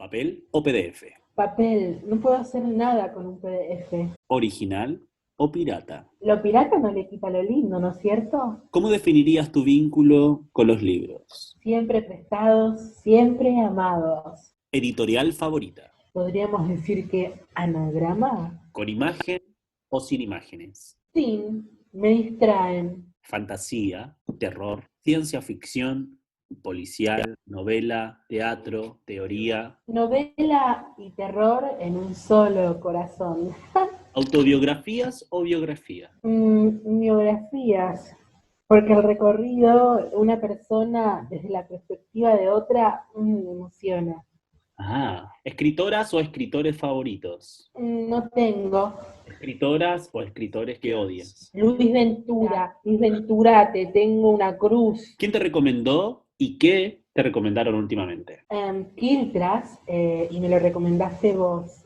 ¿Papel o PDF? Papel, no puedo hacer nada con un PDF. ¿Original o pirata? Lo pirata no le quita lo lindo, ¿no es cierto? ¿Cómo definirías tu vínculo con los libros? Siempre prestados, siempre amados. ¿Editorial favorita? Podríamos decir que anagrama. ¿Con imagen o sin imágenes? Sin, me distraen. Fantasía, terror, ciencia ficción, policial, novela, teatro, teoría, Novela y terror en un solo corazón. autobiografías o biografía. Biografías, porque el recorrido de una persona desde la perspectiva de otra me emociona. ¿Escritoras o escritores favoritos? No tengo. ¿Escritoras o escritores que odias? Luis Ventura, te tengo una cruz. ¿Quién te recomendó y qué te recomendaron últimamente? Quiltras, y me lo recomendaste vos.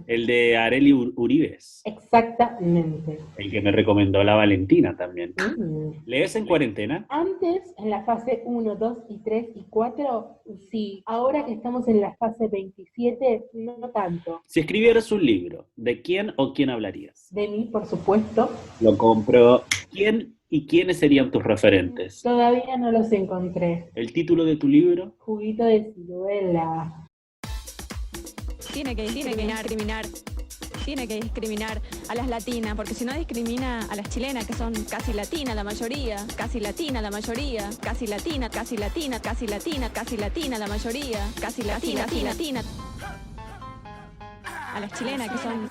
El de Arely Uribes, Exactamente. el que me recomendó la Valentina también. ¿Lees en cuarentena? Antes, en la fase 1, 2 y 3 y 4, sí. Ahora que estamos en la fase 27, no tanto. Si escribieras un libro, ¿de quién o quién hablarías? De mí, por supuesto. Lo compro. ¿Quién y quiénes serían tus referentes? Todavía no los encontré. ¿El título de tu libro? Juguito de ciruela. Tiene que discriminar a las latinas, porque si no discrimina a las chilenas, que son casi latinas la mayoría, casi latina la mayoría, casi latina la mayoría, casi latina. A las chilenas que son...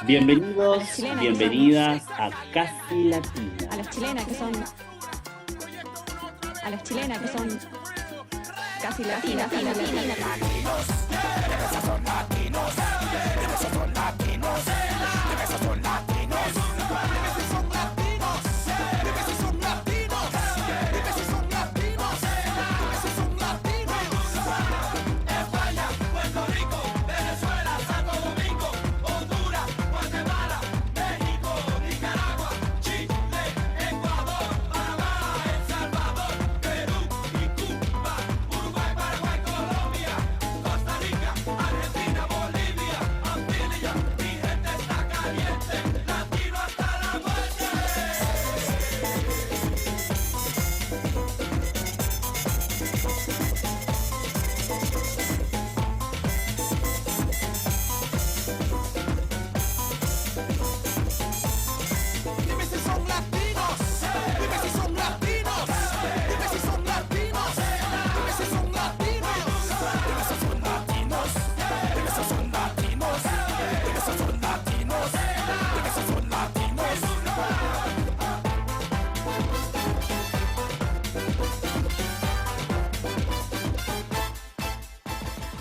Bienvenidos, bienvenidas a Casi Latina. A las chilenas que son... Casi latina.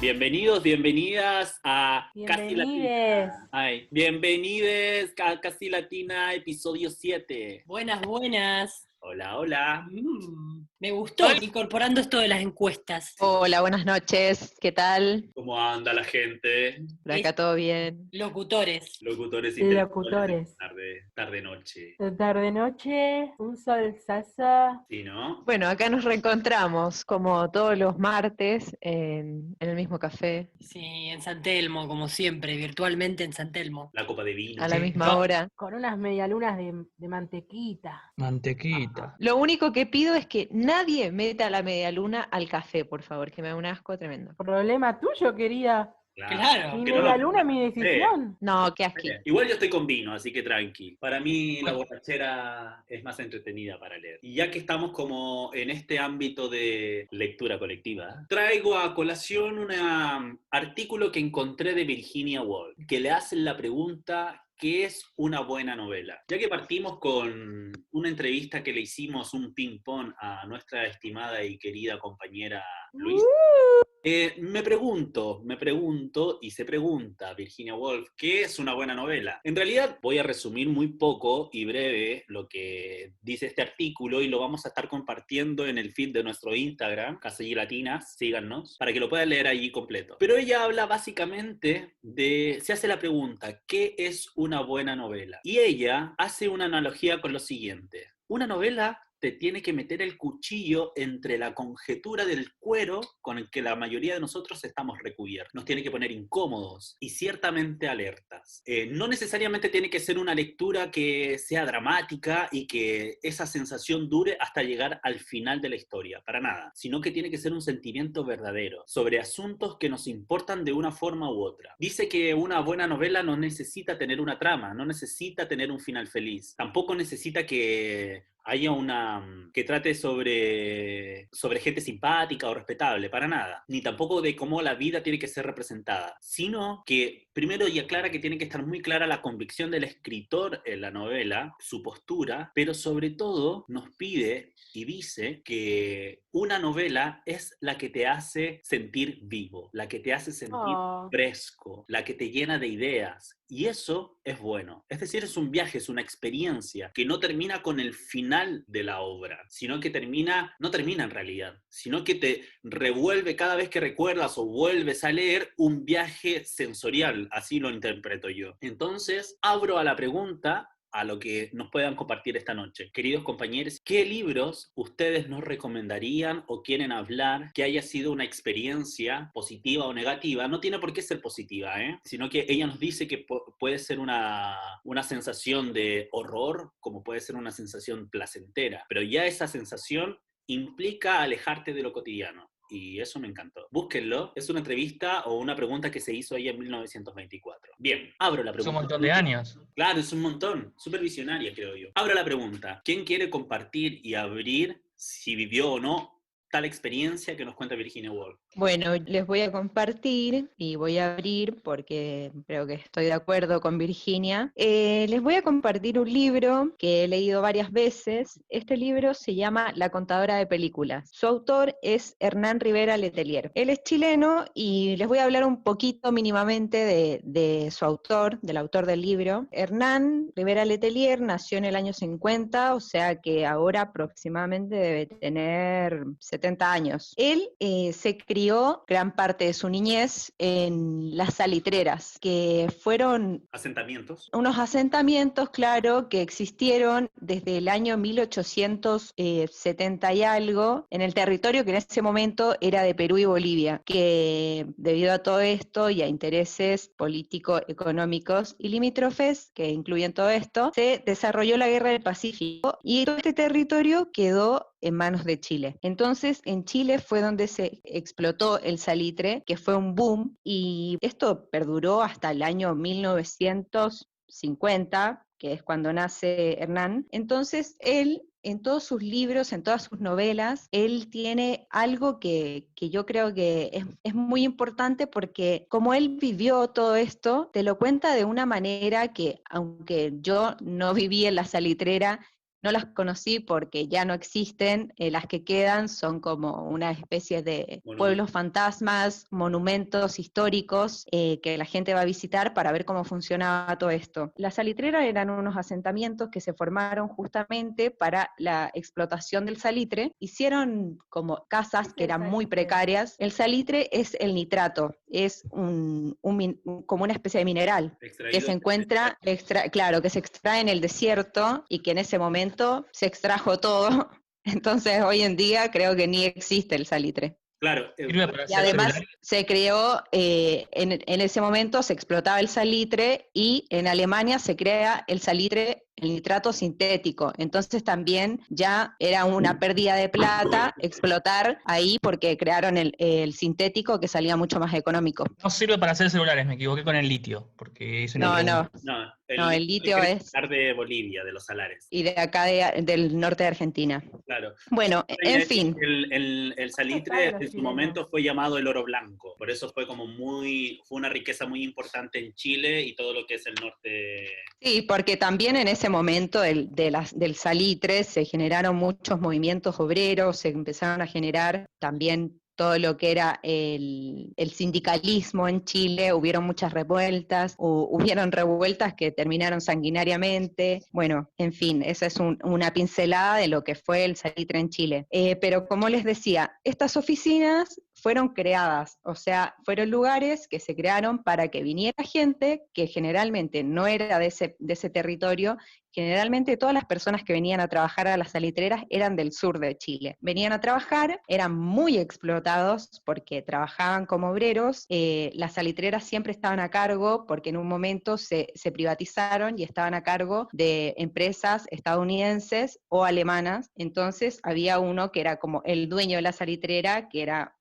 Bienvenidos, bienvenidas a Casi Latina. Bienvenides a Casi Latina, episodio 7. Buenas. Hola. Me gustó incorporando esto de las encuestas. Hola, buenas noches. ¿Qué tal? ¿Cómo anda la gente? Por acá todo bien. Locutores. Locutores. Tarde-noche. Tarde-noche, un solsazo. Sí, ¿no? Bueno, acá nos reencontramos como todos los martes en el mismo café. Sí, en San Telmo, como siempre, virtualmente en San Telmo. La copa de vino. A la misma hora. Con unas medialunas de mantequita. Lo único que pido es que nadie meta la medialuna al café, por favor, que me da un asco tremendo. Problema tuyo, querida. Claro. Mi medialuna, mi decisión. No, qué asco. Igual yo estoy con vino, así que tranqui. Para mí la borrachera es más entretenida para leer. Y ya que estamos como en este ámbito de lectura colectiva, traigo a colación un artículo que encontré de Virginia Woolf, que le hacen la pregunta: ¿qué es una buena novela? Ya que partimos con una entrevista que le hicimos, un ping-pong a nuestra estimada y querida compañera Luisa, me pregunto, y se pregunta Virginia Woolf, ¿qué es una buena novela? En realidad voy a resumir muy poco y breve lo que dice este artículo y lo vamos a estar compartiendo en el feed de nuestro Instagram, Casi Latinas, síganos, para que lo puedan leer allí completo. Pero ella habla básicamente se hace la pregunta, ¿qué es una buena novela? Y ella hace una analogía con lo siguiente. Una novela te tiene que meter el cuchillo entre la conjetura del cuero con el que la mayoría de nosotros estamos recubiertos. Nos tiene que poner incómodos y ciertamente alertas. No necesariamente tiene que ser una lectura que sea dramática y que esa sensación dure hasta llegar al final de la historia, para nada, sino que tiene que ser un sentimiento verdadero sobre asuntos que nos importan de una forma u otra. Dice que una buena novela no necesita tener una trama, no necesita tener un final feliz, tampoco necesita que haya que trate sobre gente simpática o respetable, para nada, ni tampoco de cómo la vida tiene que ser representada, sino que primero y aclara que tiene que estar muy clara la convicción del escritor en la novela, su postura, pero sobre todo nos pide y dice que una novela es la que te hace sentir vivo, la que te hace sentir fresco, la que te llena de ideas. Y eso es bueno. Es decir, es un viaje, es una experiencia que no termina con el final de la obra, sino que no termina en realidad, sino que te revuelve cada vez que recuerdas o vuelves a leer un viaje sensorial, así lo interpreto yo. Entonces, abro a la pregunta, a lo que nos puedan compartir esta noche. Queridos compañeros, ¿qué libros ustedes nos recomendarían o quieren hablar que haya sido una experiencia positiva o negativa? No tiene por qué ser positiva, sino que ella nos dice que puede ser una sensación de horror, como puede ser una sensación placentera, pero ya esa sensación implica alejarte de lo cotidiano. Y eso me encantó. Búsquenlo. Es una entrevista o una pregunta que se hizo ahí en 1924. Bien, abro la pregunta. Es un montón de años. Claro, es un montón. Súper visionaria, creo yo. Abro la pregunta. ¿Quién quiere compartir y abrir si vivió o no tal experiencia que nos cuenta Virginia Woolf? Bueno, les voy a compartir y voy a abrir porque creo que estoy de acuerdo con Virginia. Les voy a compartir un libro que he leído varias veces. Este libro se llama La contadora de películas. Su autor es Hernán Rivera Letelier. Él es chileno y les voy a hablar un poquito mínimamente de su autor, del autor del libro. Hernán Rivera Letelier nació en el año 50, o sea que ahora aproximadamente debe tener 70 años. Él se crió gran parte de su niñez en las salitreras, que fueron unos asentamientos, claro, que existieron desde el año 1870 y algo, en el territorio que en ese momento era de Perú y Bolivia, que debido a todo esto y a intereses políticos, económicos y limítrofes, que incluyen todo esto, se desarrolló la Guerra del Pacífico y todo este territorio quedó en manos de Chile. Entonces, en Chile fue donde se explotó el salitre, que fue un boom, y esto perduró hasta el año 1950, que es cuando nace Hernán. Entonces, él, en todos sus libros, en todas sus novelas, él tiene algo que yo creo que es muy importante porque como él vivió todo esto, te lo cuenta de una manera que, aunque yo no viví en la salitrera, no las conocí porque ya no existen, las que quedan son como una especie de pueblos fantasmas, monumentos históricos que la gente va a visitar para ver cómo funcionaba todo esto. Las salitreras eran unos asentamientos que se formaron justamente para la explotación del salitre, hicieron como casas que eran muy precarias. El salitre es el nitrato, es como una especie de mineral que se encuentra, claro, que se extrae en el desierto y que en ese momento se extrajo todo, entonces hoy en día creo que ni existe el salitre. Claro. Y además se creó, en ese momento se explotaba el salitre y en Alemania se crea el salitre, el nitrato sintético. Entonces también ya era una pérdida de plata explotar ahí porque crearon el sintético que salía mucho más económico. No sirve para hacer celulares, me equivoqué con el litio. Porque el litio es de Bolivia, de los salares. Y de acá del norte de Argentina. Claro. Bueno, en fin. El salitre en su momento fue llamado el oro blanco. Por eso fue fue una riqueza muy importante en Chile y todo lo que es el norte. Sí, porque también en ese momento del salitre se generaron muchos movimientos obreros, se empezaron a generar también todo lo que era el sindicalismo en Chile, hubieron muchas revueltas, hubieron revueltas que terminaron sanguinariamente, bueno, en fin, esa es una pincelada de lo que fue el salitre en Chile. Pero como les decía, estas oficinas fueron creadas, o sea, fueron lugares que se crearon para que viniera gente que generalmente no era de ese territorio. Generalmente todas las personas que venían a trabajar a las salitreras eran del sur de Chile. Venían a trabajar, eran muy explotados porque trabajaban como obreros, las salitreras siempre estaban a cargo porque en un momento se privatizaron y estaban a cargo de empresas estadounidenses o alemanas. Entonces había uno que era como el dueño de la salitrera, que era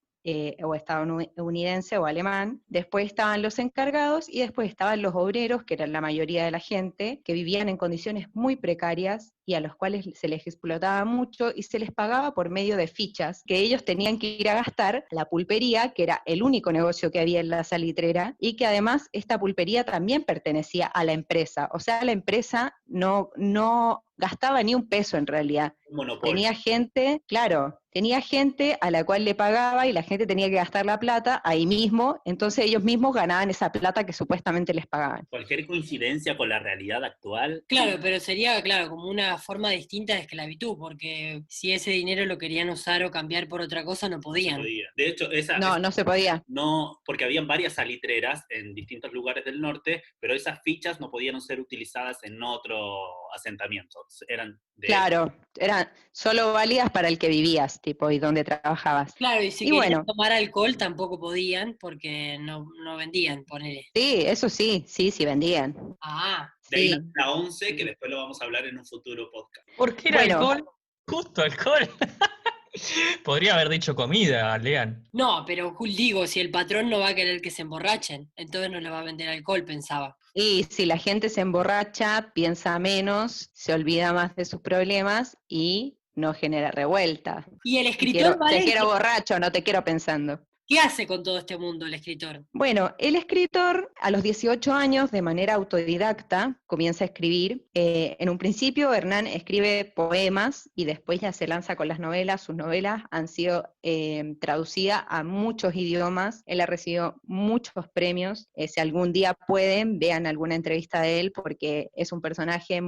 o estadounidense o alemán. Después estaban los encargados y después estaban los obreros, que eran la mayoría de la gente, que vivían en condiciones muy precarias y a los cuales se les explotaba mucho y se les pagaba por medio de fichas que ellos tenían que ir a gastar a la pulpería, que era el único negocio que había en la salitrera, y que además esta pulpería también pertenecía a la empresa. O sea, la empresa no gastaba ni un peso en realidad. Un monopolio. Tenía gente, claro, tenía gente a la cual le pagaba y la gente tenía que gastar la plata ahí mismo, entonces ellos mismos ganaban esa plata que supuestamente les pagaban. Cualquier coincidencia con la realidad actual. Claro, pero sería, claro, como una forma distinta de esclavitud, porque si ese dinero lo querían usar o cambiar por otra cosa, no No podían. podía. De hecho, No se podía. no, porque habían varias salitreras en distintos lugares del norte, pero esas fichas no podían ser utilizadas en otro asentamiento. Eran de Claro, eran solo válidas para el que vivías, tipo, y donde trabajabas. Claro, y si Y querían bueno. tomar alcohol tampoco podían, porque no vendían, ponele. Sí, eso sí vendían. Ah, De ahí Sí. nace la 11, que después lo vamos a hablar en un futuro podcast. ¿Por qué era Bueno. alcohol? Justo alcohol. Podría haber dicho comida, Lean. no, pero digo, si el patrón no va a querer que se emborrachen, entonces no le va a vender alcohol, pensaba. Y si la gente se emborracha, piensa menos, se olvida más de sus problemas y no genera revuelta. Y el Te escritor Valencia, quiero borracho, no te quiero pensando. ¿qué hace con todo este mundo el escritor? Bueno, el escritor a los 18 años, de manera autodidacta, comienza a escribir. En un principio, Hernán escribe poemas y después ya se lanza con las novelas. Sus novelas han sido traducidas a muchos idiomas. Él ha recibido muchos premios. Si algún día pueden, vean alguna entrevista de él, porque es un personaje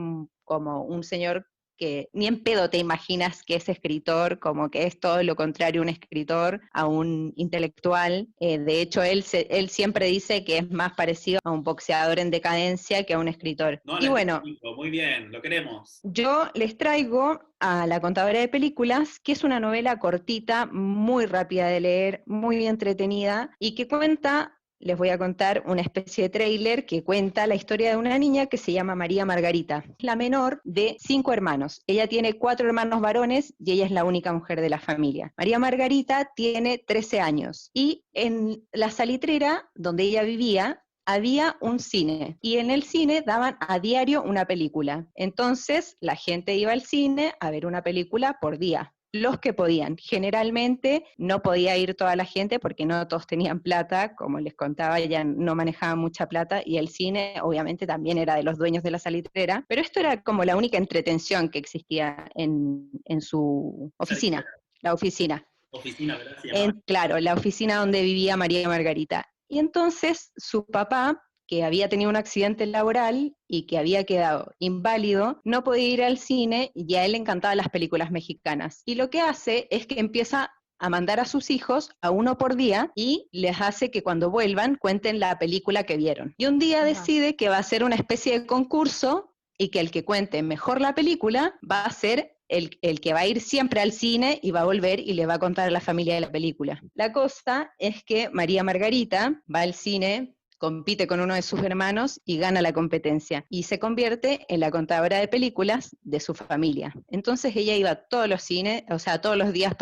como un señor que ni en pedo te imaginas que es escritor, como que es todo lo contrario un escritor a un intelectual. De hecho, él siempre dice que es más parecido a un boxeador en decadencia que a un escritor. No, Y bueno, muy bien, lo queremos. yo les traigo a La contadora de películas, que es una novela cortita, muy rápida de leer, muy entretenida, y que cuenta... Les voy a contar una especie de tráiler que cuenta la historia de una niña que se llama María Margarita, la menor de 5 hermanos. Ella tiene 4 hermanos varones y ella es la única mujer de la familia. María Margarita tiene 13 años y en la salitrera donde ella vivía había un cine y en el cine daban a diario una película. Entonces la gente iba al cine a ver una película por día. Los que podían. Generalmente no podía ir toda la gente porque no todos tenían plata, como les contaba, ella no manejaba mucha plata y el cine obviamente también era de los dueños de la salitrera, pero esto era como la única entretención que existía en su oficina, la oficina. Oficina, ¿verdad? Claro, la oficina donde vivía María Margarita. Y entonces su papá, que había tenido un accidente laboral y que había quedado inválido, no podía ir al cine y a él le encantaban las películas mexicanas. Y lo que hace es que empieza a mandar a sus hijos a uno por día y les hace que cuando vuelvan cuenten la película que vieron. Y un día decide que va a hacer una especie de concurso y que el que cuente mejor la película va a ser el que va a ir siempre al cine y va a volver y le va a contar a la familia de la película. La cosa es que María Margarita va al cine, compite con uno de sus hermanos y gana la competencia y se convierte en la contadora de películas de su familia. Entonces ella iba a todos los cines, o sea, todos los días,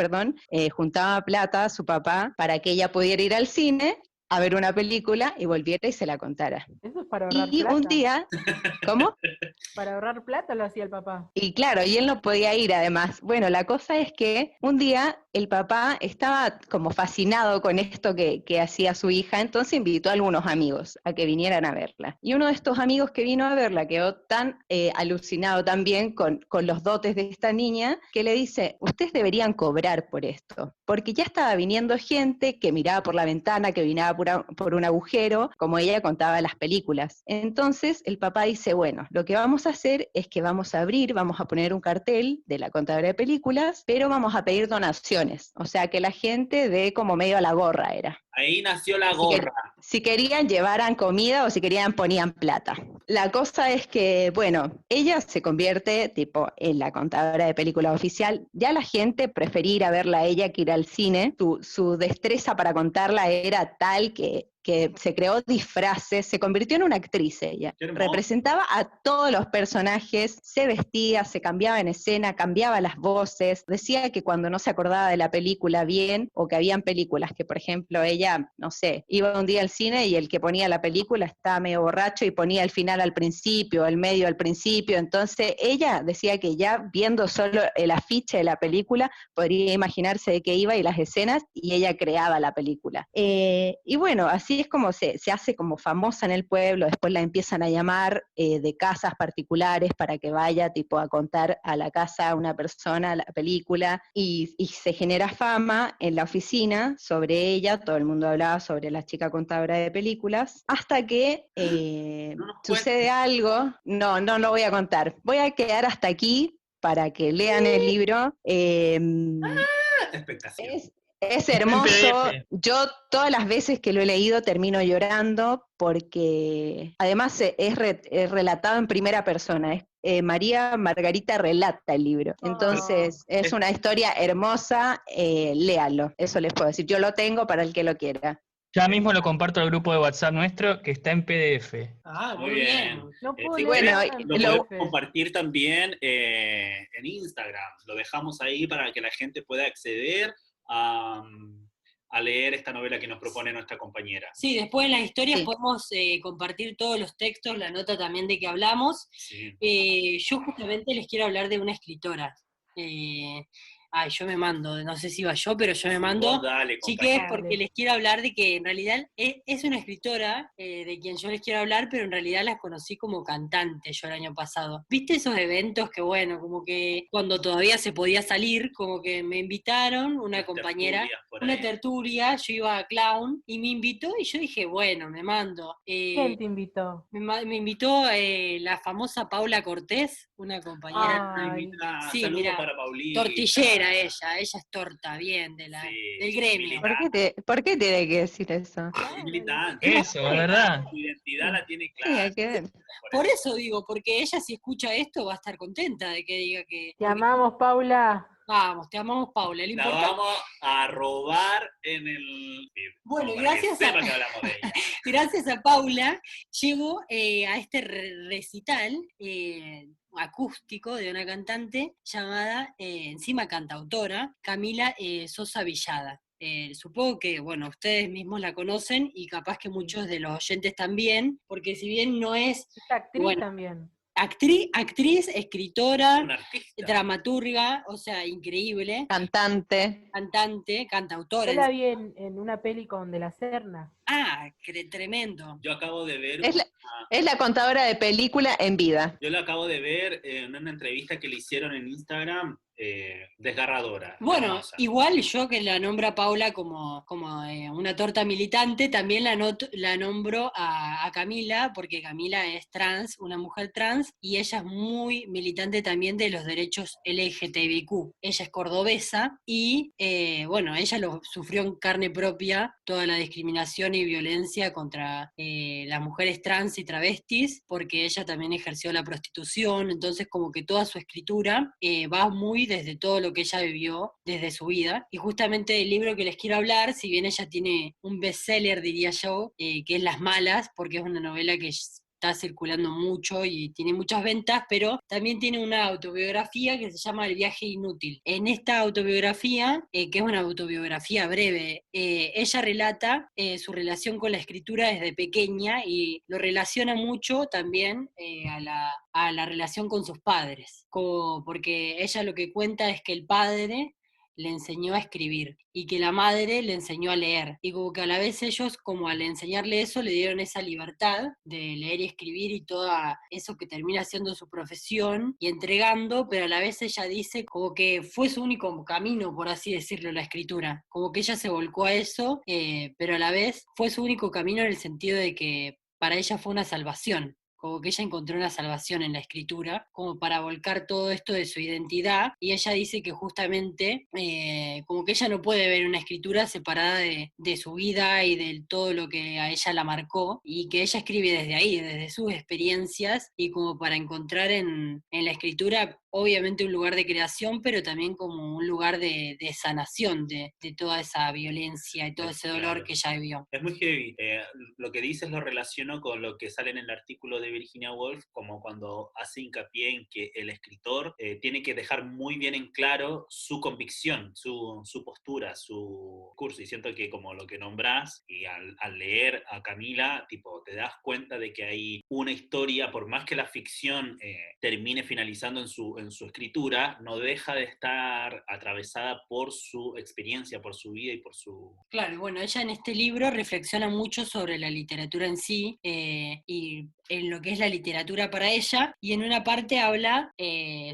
juntaba plata a su papá para que ella pudiera ir al cine a ver una película y volviera y se la contara. Eso es para ahorrar Y plata. un día, ¿cómo? Para ahorrar plata lo hacía el papá. Y claro, y él no podía ir además. Bueno, la cosa es que un día el papá estaba como fascinado con esto que hacía su hija, entonces invitó a algunos amigos a que vinieran a verla. Y uno de estos amigos que vino a verla quedó tan alucinado también con los dotes de esta niña, que le dice, ustedes deberían cobrar por esto, porque ya estaba viniendo gente que miraba por la ventana, que miraba por un agujero, como ella contaba las películas. Entonces el papá dice, bueno, lo que vamos a hacer es que vamos a poner un cartel de la contadora de películas, pero vamos a pedir donaciones, o sea, que la gente dé como medio a la gorra era. Ahí nació la Si, gorra. si querían llevaran comida o si querían ponían plata. La cosa es que, bueno, ella se convierte tipo en la contadora de película oficial. Ya la gente prefería ir a verla a ella que ir al cine. Su destreza para contarla era tal que se creó disfraces, se convirtió en una actriz ella. Qué hermoso. Representaba a todos los personajes, se vestía, se cambiaba en escena, cambiaba las voces, decía que cuando no se acordaba de la película bien, o que habían películas que, por ejemplo, ella, no sé, iba un día al cine y el que ponía la película estaba medio borracho y ponía el final al principio, el medio al principio, entonces ella decía que ya viendo solo el afiche de la película, podría imaginarse de qué iba y las escenas, y ella creaba la película. Y bueno, así es como se hace como famosa en el pueblo, después la empiezan a llamar de casas particulares para que vaya tipo a contar a la casa a una persona la película, y se genera fama en la oficina sobre ella, todo el mundo hablaba sobre la chica contadora de películas, hasta que No nos sucede algo, no lo voy a contar, voy a quedar hasta aquí para que lean el libro. Expectación. Es Está en hermoso. PDF. Yo todas las veces que lo he leído termino llorando porque además es relatado en primera persona. María Margarita relata el libro. Entonces es una historia hermosa, léalo. Eso les puedo decir. Yo lo tengo para el que lo quiera. Ya mismo lo comparto al grupo de WhatsApp nuestro, que está en PDF. Ah, Muy bien. No puedo Si leer bueno, querés, nada en lo lo- podemos compartir también en Instagram. Lo dejamos ahí para que la gente pueda acceder a leer esta novela que nos propone nuestra compañera. Sí, después en las historias Sí. podemos compartir todos los textos, la nota también de que hablamos. Sí. Yo justamente les quiero hablar de una escritora. Yo me mando, no sé si iba yo, pero yo me Sí, mando. vos dale, Chiques, compañera. porque les quiero hablar de que en realidad es una escritora de quien yo les quiero hablar, pero en realidad las conocí como cantante yo el año pasado. ¿Viste esos eventos que, bueno, como que cuando todavía se podía salir, como que me invitaron, una Las compañera, tertulias por una ahí. tertulia, yo iba a Clown y me invitó y yo dije, bueno, me mando. ¿Quién te invitó? Me invitó la famosa Paula Cortés, una compañera. Ay, Mira, Sí, saludo mira, para Paulita. tortillera ella es torta, bien, Sí, del gremio. ¿Por qué tiene que decir eso? Es militante. Eso, es verdad. Su identidad la tiene Sí, clara. hay que ver. Por eso digo, porque ella si escucha esto va a estar contenta de que diga que... te amamos, Paula. Vamos, te amamos, Paula. Lo La importante... vamos a robar en el... Bueno, como para gracias que a- sepa que hablamos de ella. Gracias a Paula, llego a este recital acústico de una cantante llamada, encima cantautora, Camila Sosa Villada. Supongo que, bueno, ustedes mismos la conocen y capaz que muchos de los oyentes también, porque si bien no es, Es actriz bueno, también. actriz, escritora, Un artista. dramaturga, o sea, increíble, Cantante. cantante, cantautora. Yo la vi en una peli con De la Serna. Tremendo. Yo acabo de ver Es la contadora de película en vida. Yo lo acabo de ver en una entrevista que le hicieron en Instagram, desgarradora. Bueno, hermosa. igual yo que la nombro a Paula como una torta militante, también la nombro a Camila, porque Camila es trans, una mujer trans, y ella es muy militante también de los derechos LGTBIQ. Ella es cordobesa y, bueno, ella lo sufrió en carne propia, toda la discriminación y violencia contra las mujeres trans y travestis, porque ella también ejerció la prostitución, entonces como que toda su escritura va muy desde todo lo que ella vivió desde su vida. Y justamente el libro que les quiero hablar, si bien ella tiene un bestseller, diría yo, que es Las Malas, porque es una novela que está circulando mucho y tiene muchas ventas, pero también tiene una autobiografía que se llama El viaje inútil. En esta autobiografía, que es una autobiografía breve, ella relata su relación con la escritura desde pequeña y lo relaciona mucho también a la relación con sus padres, porque ella lo que cuenta es que el padre le enseñó a escribir y que la madre le enseñó a leer. Y como que a la vez ellos, como al enseñarle eso, le dieron esa libertad de leer y escribir y todo eso que termina siendo su profesión y entregando, pero a la vez ella dice como que fue su único camino, por así decirlo, la escritura. Como que ella se volcó a eso, pero a la vez fue su único camino en el sentido de que para ella fue una salvación. Como que ella encontró una salvación en la escritura, como para volcar todo esto de su identidad, y ella dice que justamente, como que ella no puede ver una escritura separada de su vida y de todo lo que a ella la marcó, y que ella escribe desde ahí, desde sus experiencias, y como para encontrar en la escritura obviamente un lugar de creación, pero también como un lugar de sanación de toda esa violencia y todo ese dolor Claro. que ella vivió. Es muy heavy. Lo que dices lo relaciono con lo que sale en el artículo de Virginia Woolf, como cuando hace hincapié en que el escritor tiene que dejar muy bien en claro su convicción, su postura, su curso. Y siento que como lo que nombrás, y al leer a Camila, tipo, te das cuenta de que hay una historia, por más que la ficción termine finalizando en su escritura, no deja de estar atravesada por su experiencia, por su vida y por su... Claro, y bueno, ella en este libro reflexiona mucho sobre la literatura en sí y en lo que es la literatura para ella, y en una parte habla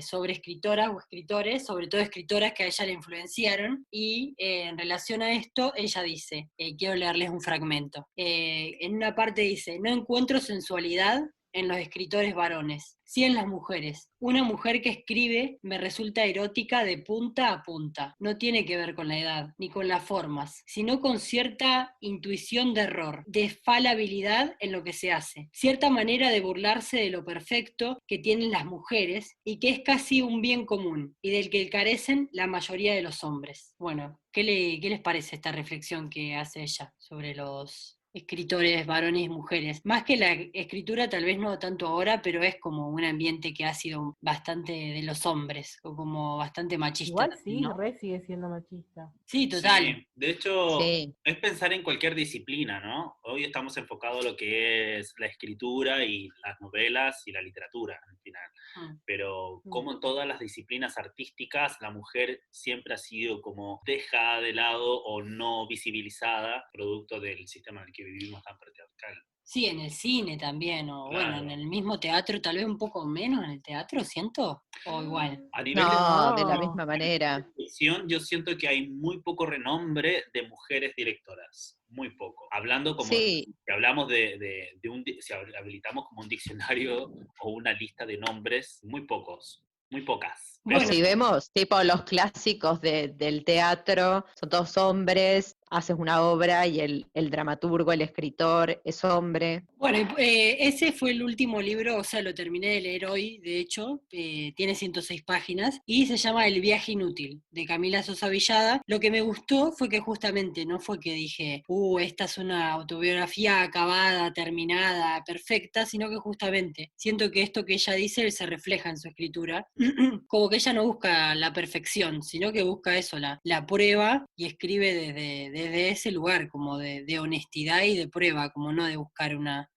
sobre escritoras o escritores, sobre todo escritoras que a ella le influenciaron, y en relación a esto ella dice, quiero leerles un fragmento, en una parte dice, no encuentro sensualidad en los escritores varones, sí en las mujeres. Una mujer que escribe me resulta erótica de punta a punta. No tiene que ver con la edad, ni con las formas, sino con cierta intuición de error, de falabilidad en lo que se hace, cierta manera de burlarse de lo perfecto que tienen las mujeres y que es casi un bien común y del que carecen la mayoría de los hombres. Bueno, qué les parece esta reflexión que hace ella sobre los escritores, varones y mujeres? Más que la escritura, tal vez no tanto ahora, pero es como un ambiente que ha sido bastante de los hombres, o como bastante machista Igual también, sí, ¿no? re sigue siendo machista. Sí, total. Sí, de hecho, Sí. es pensar en cualquier disciplina, ¿no? Hoy estamos enfocados a lo que es la escritura y las novelas y la literatura, al final. Mm. Pero Mm. como en todas las disciplinas artísticas, la mujer siempre ha sido como dejada de lado o no visibilizada, producto del sistema en el que vivimos tan patriarcal. Sí, en el cine también, o bueno, en Claro. el mismo teatro, tal vez un poco menos en el teatro, siento, o igual. A nivel No, de la No, misma manera. ficción, yo siento que hay muy poco renombre de mujeres directoras, muy poco. Hablando como Sí, si hablamos si habilitamos como un diccionario o una lista de nombres, muy pocos, muy pocas. o Bueno, si vemos tipo los clásicos del teatro, son todos hombres, haces una obra y el dramaturgo, el escritor es hombre. bueno, ese fue el último libro, o sea, lo terminé de leer hoy, de hecho, tiene 106 páginas y se llama El viaje inútil, de Camila Sosa Villada. Lo que me gustó fue que justamente no fue que dije, esta es una autobiografía acabada, terminada, perfecta, sino que justamente siento que esto que ella dice se refleja en su escritura, como que ella no busca la perfección, sino que busca eso, la prueba, y escribe desde ese lugar, como de honestidad y de prueba, como no de buscar una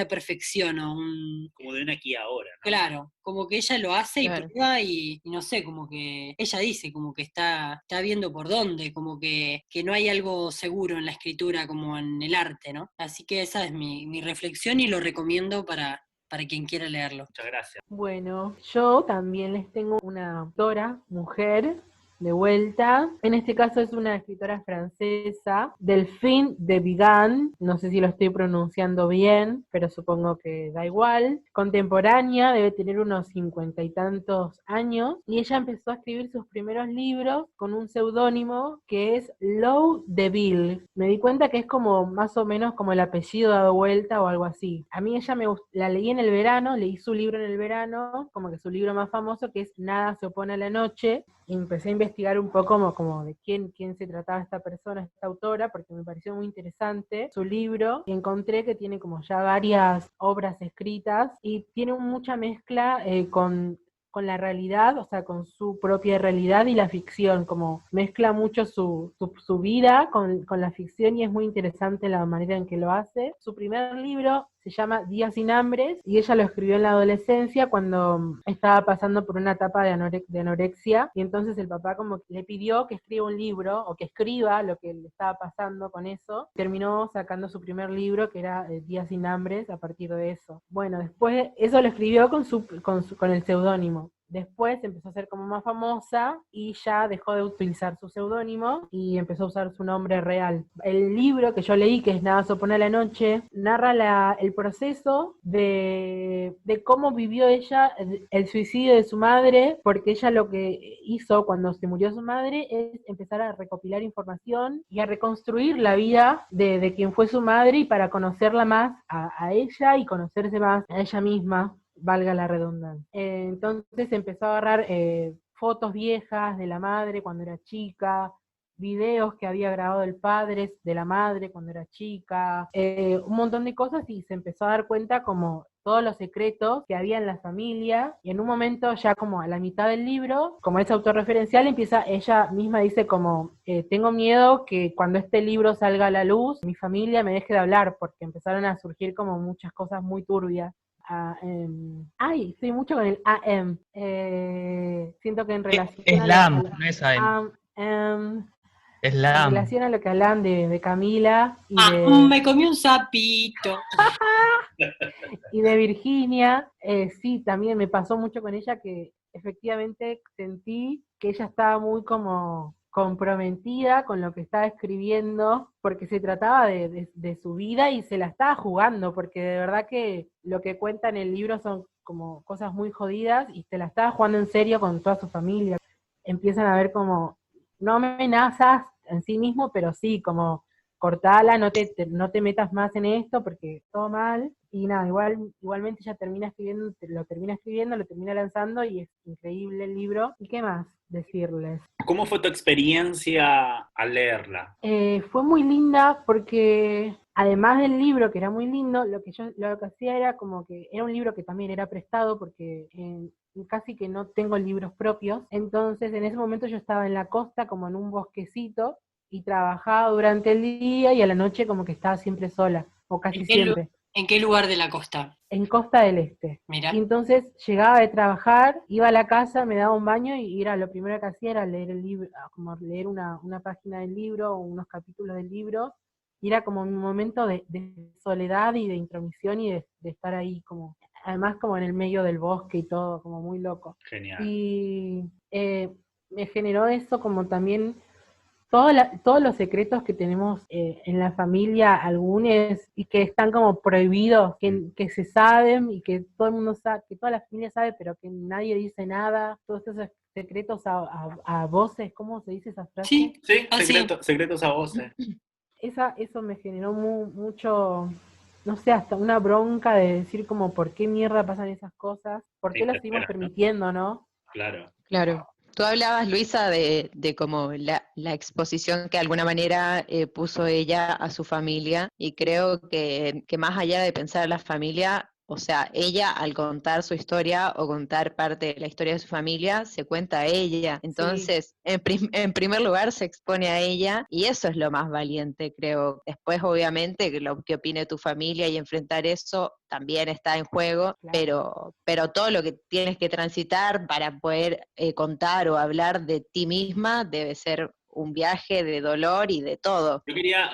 perfección o un... Como de una aquí ahora, ¿no? Claro, como que ella lo hace y Claro. prueba y no sé, como que ella dice, como que está viendo por dónde, como que no hay algo seguro en la escritura como en el arte, ¿no? Así que esa es mi reflexión y lo recomiendo para quien quiera leerlo. Muchas gracias. bueno, yo también les tengo una autora, mujer, de vuelta. En este caso es una escritora francesa, Delphine de Vigan, no sé si lo estoy pronunciando bien, pero supongo que da igual. Contemporánea, debe tener unos 50 y tantos años, y ella empezó a escribir sus primeros libros con un seudónimo que es Lou Deville. Me di cuenta que es como más o menos como el apellido dado vuelta o algo así. A mí ella la leí en el verano, leí su libro en el verano, como que su libro más famoso, que es Nada se opone a la noche, y empecé a investigar un poco como de quién se trataba esta persona, esta autora, porque me pareció muy interesante su libro, y encontré que tiene como ya varias obras escritas, y tiene mucha mezcla con con la realidad, o sea, con su propia realidad y la ficción, como mezcla mucho su vida con la ficción y es muy interesante la manera en que lo hace. Su primer libro se llama Días sin hambres y ella lo escribió en la adolescencia cuando estaba pasando por una etapa de anorexia y entonces el papá como que le pidió que escriba un libro o que escriba lo que le estaba pasando con eso. Terminó sacando su primer libro que era Días sin hambres a partir de eso. Bueno, después eso lo escribió con el seudónimo. Después empezó a ser como más famosa y ya dejó de utilizar su seudónimo y empezó a usar su nombre real. El libro que yo leí, que es Nada se opone a la noche, narra el proceso de cómo vivió ella el suicidio de su madre, porque ella lo que hizo cuando se murió su madre es empezar a recopilar información y a reconstruir la vida de quien fue su madre y para conocerla más a ella y conocerse más a ella misma, valga la redundancia. Entonces empezó a agarrar fotos viejas de la madre cuando era chica, videos que había grabado el padre de la madre cuando era chica, un montón de cosas y se empezó a dar cuenta como todos los secretos que había en la familia y en un momento ya como a la mitad del libro, como es autorreferencial, ella misma dice como tengo miedo que cuando este libro salga a la luz, mi familia me deje de hablar porque empezaron a surgir como muchas cosas muy turbias. Ay, estoy mucho con el AM. Siento que en relación Es a LAM, no es AM. Es en LAM. relación a lo que hablan de Camila Me comí un sapito. y de Virginia, sí, también me pasó mucho con ella que efectivamente sentí que ella estaba muy como comprometida con lo que estaba escribiendo, porque se trataba de su vida y se la estaba jugando, porque de verdad que lo que cuenta en el libro son como cosas muy jodidas y se la estaba jugando en serio con toda su familia. Empiezan a ver como, no amenazas en sí mismo, pero sí, como cortala, no te metas más en esto porque todo mal. Y nada, igualmente ella termina escribiendo, lo termina lanzando y es increíble el libro. ¿Y qué más decirles? ¿Cómo fue tu experiencia al leerla? Fue muy linda porque además del libro, que era muy lindo, lo que hacía era como que era un libro que también era prestado porque casi que no tengo libros propios. Entonces en ese momento yo estaba en la costa, como en un bosquecito, y trabajaba durante el día y a la noche como que estaba siempre sola, o casi siempre. ¿En qué lugar de la costa? En Costa del Este. Mira. Y entonces llegaba de trabajar, iba a la casa, me daba un baño y era lo primero que hacía era leer el libro, como leer una página del libro o unos capítulos del libro. Y era como un momento de soledad y de intromisión y de estar ahí como, además como en el medio del bosque y todo, como muy loco. Genial. Y me generó eso como también todos los secretos que tenemos en la familia, algunos, y que están como prohibidos, que se saben y que todo el mundo sabe, que toda la familia sabe, pero que nadie dice nada, todos esos secretos a voces, ¿cómo se dice esa frase? Sí, secretos a voces. Eso me generó mucho, no sé, hasta una bronca de decir como, ¿por qué mierda pasan esas cosas? ¿Por qué lo seguimos permitiendo, no? Claro. Claro. Tú hablabas, Luisa, de como la exposición que de alguna manera puso ella a su familia, y creo que más allá de pensar a la familia, o sea, ella al contar su historia o contar parte de la historia de su familia, se cuenta a ella. Entonces, sí. En primer lugar se expone a ella y eso es lo más valiente, creo. Después, obviamente, que lo que opine tu familia y enfrentar eso también está en juego, claro. pero todo lo que tienes que transitar para poder contar o hablar de ti misma debe ser un viaje de dolor y de todo. Yo quería,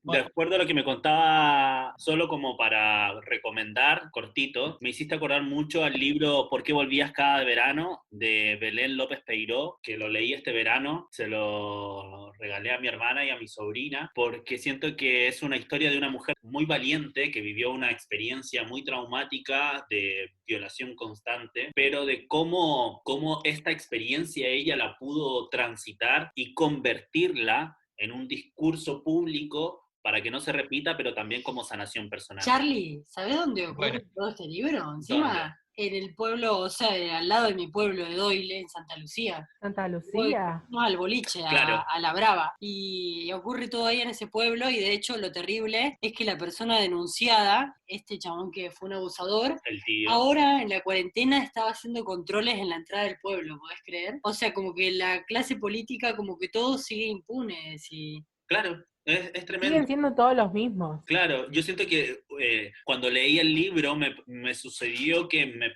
de acuerdo a lo que me contaba, solo como para recomendar, cortito, me hiciste acordar mucho al libro ¿Por qué volvías cada verano? De Belén López Peiró, que lo leí este verano, se lo regalé a mi hermana y a mi sobrina, porque siento que es una historia de una mujer muy valiente que vivió una experiencia muy traumática de violación constante, pero de cómo esta experiencia ella la pudo transitar y convertirla en un discurso público para que no se repita, pero también como sanación personal. Charlie, ¿sabés dónde ocurre todo este libro? Encima, en el pueblo, o sea, al lado de mi pueblo de Doyle, en Santa Lucía. Santa Lucía. No, al boliche, Claro. a La Brava. Y ocurre todo ahí en ese pueblo, y de hecho lo terrible es que la persona denunciada, este chabón que fue un abusador, El tío. ahora en la cuarentena estaba haciendo controles en la entrada del pueblo, ¿podés creer? O sea, como que la clase política, como que todo sigue impune. Sí. Claro, es tremendo. Siguen siendo todos los mismos. Claro, yo siento que cuando leí el libro me sucedió que me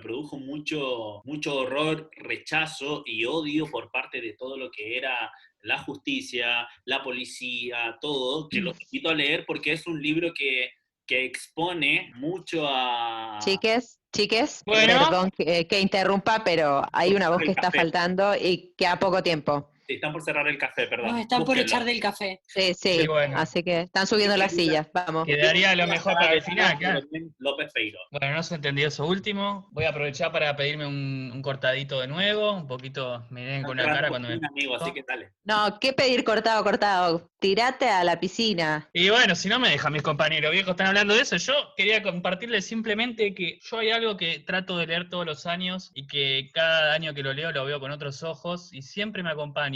produjo mucho horror, rechazo y odio por parte de todo lo que era la justicia, la policía, todo, que los invito a leer porque es un libro que expone mucho a... Chiques, Bueno. perdón que interrumpa, pero hay una voz que está Café. faltando y queda poco tiempo. Sí, están por cerrar el café, perdón. Nos están por Búsquenlo. echar del café. Sí, Sí, bueno. así que están subiendo las sillas, vamos. Quedaría lo mejor para el final, claro. López Feiro. Bueno, no se entendió eso último. Voy a aprovechar para pedirme un cortadito de nuevo. Un poquito me ven con la cara cuando me... Un amigo, así que dale. No, ¿qué pedir cortado? Tirate a la piscina. Y bueno, si no me dejan mis compañeros viejos, están hablando de eso. Yo quería compartirles simplemente que yo hay algo que trato de leer todos los años y que cada año que lo leo lo veo con otros ojos y siempre me acompaña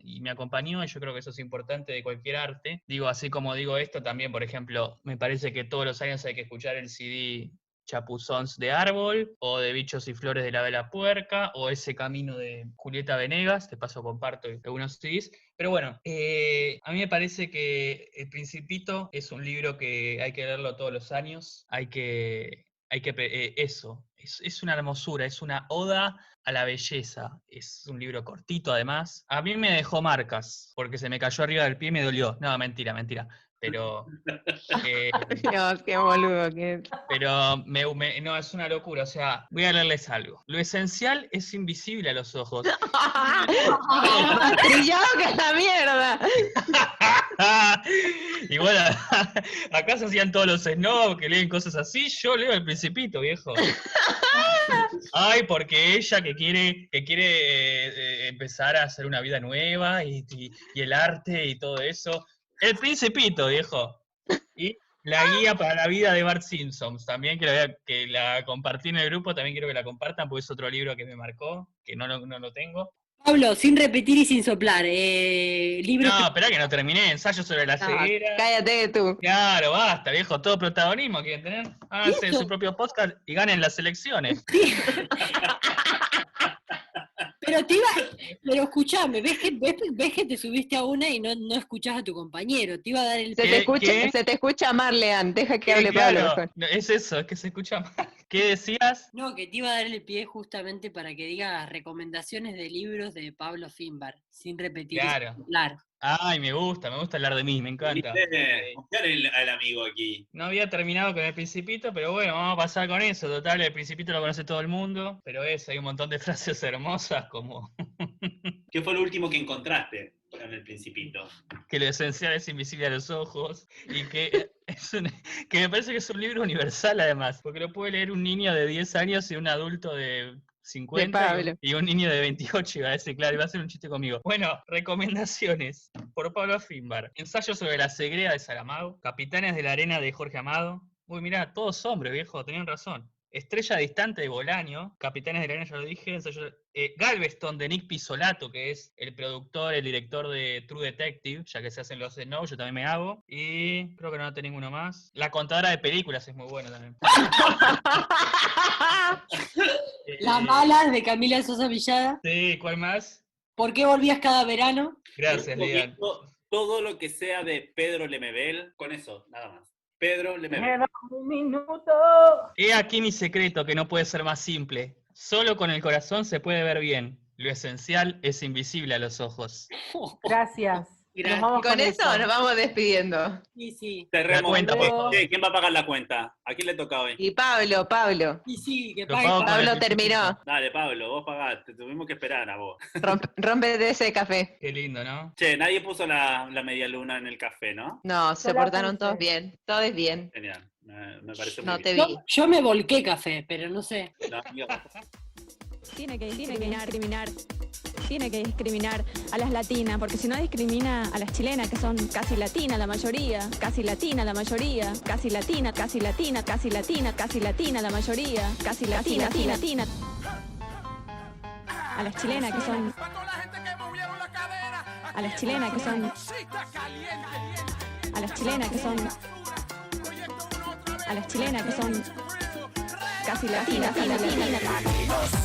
y me acompañó, y yo creo que eso es importante de cualquier arte. Digo, así como digo esto, también, por ejemplo, me parece que todos los años hay que escuchar el CD Chapuzons de Árbol, o de Bichos y Flores de la Vela Puerca, o Ese Camino de Julieta Venegas, de paso comparto algunos CDs. Pero bueno, a mí me parece que El Principito es un libro que hay que leerlo todos los años, eso, es una hermosura, es una oda a la belleza, es un libro cortito además. A mí me dejó marcas, porque se me cayó arriba del pie y me dolió. No, mentira, pero... Dios, qué boludo. Pero no, es una locura, o sea, voy a leerles algo. Lo esencial es invisible a los ojos. Más trillado que la mierda. Y bueno, acá se hacían todos los snobs que leen cosas así, yo leo El Principito, viejo. Ay, porque ella que quiere empezar a hacer una vida nueva y el arte y todo eso. El Principito, viejo. Y la guía para la vida de Bart Simpson. También que la compartí en el grupo, también quiero que la compartan, porque es otro libro que me marcó, que no lo tengo. Pablo, sin repetir y sin soplar, libros No, esperá que no terminé. Ensayo sobre la ceguera. Cállate tú. Claro, basta, viejo. Todo protagonismo quieren tener. Hacen su propio podcast y ganen las elecciones. Pero escuchame, ves que te subiste a una y no escuchás a tu compañero, te iba a dar el Se te escucha Marlean, deja que hable Claro, Pablo mejor. no, es eso, es que se escucha mal. ¿Qué decías? No, que te iba a dar el pie justamente para que digas recomendaciones de libros de Pablo Finbar, sin repetir. Claro. Claro. Ay, me gusta hablar de mí, me encanta. Confiar al amigo aquí. No había terminado con El Principito, pero bueno, vamos a pasar con eso. Total, El Principito lo conoce todo el mundo, pero hay un montón de frases hermosas como ¿Qué fue lo último que encontraste en El Principito? que lo esencial es invisible a los ojos y que que me parece que es un libro universal además, porque lo puede leer un niño de 10 años y un adulto de 50 y un niño de 28, iba a decir, claro, iba a ser un chiste conmigo. Bueno, recomendaciones por Pablo Finbar. Ensayo sobre la ceguera de Saramago. Capitanes de la arena de Jorge Amado. Uy, mirá, todos hombres, viejo, tenían razón. Estrella distante de Bolaño. Capitanes de la arena, ya lo dije. Galveston de Nick Pizzolatto, que es el productor, el director de True Detective, ya que se hacen los Snow, yo también me hago. Y creo que no tengo ninguno más. La contadora de películas es muy buena también. Las malas de Camila Sosa Villada. Sí, ¿cuál más? ¿Por qué volvías cada verano? Gracias, Lian. Todo lo que sea de Pedro Lemebel, con eso, nada más. Pedro Lemebel. Queda un minuto. He aquí mi secreto, que no puede ser más simple. Solo con el corazón se puede ver bien. Lo esencial es invisible a los ojos. Gracias. Gracias. Nos vamos Con eso nos vamos despidiendo. Sí. Cerremos. cuenta, por favor. ¿Quién va a pagar la cuenta? ¿A quién le toca hoy? Y Pablo. Y sí, que Lo pague pago Pablo. Pablo con el terminó. Dale, Pablo, vos pagaste. Tuvimos que esperar a vos. Rómpete ese café. Qué lindo, ¿no? Che, nadie puso la media luna en el café, ¿no? No, se Yo la portaron puse. todos bien. Todo es bien. Genial. Me parece muy No bien. te vi. Yo me volqué café, pero no sé. No, amigo, Tiene que discriminar a las latinas, porque si no discrimina a las chilenas, que son casi latinas la mayoría, casi latina la mayoría, casi latina, casi latina, casi latina, casi latina la mayoría, casi latina, latina. A las chilenas que son... A las chilenas que son... A las chilenas que son... A las chilenas que son... Casi latinas, latinos.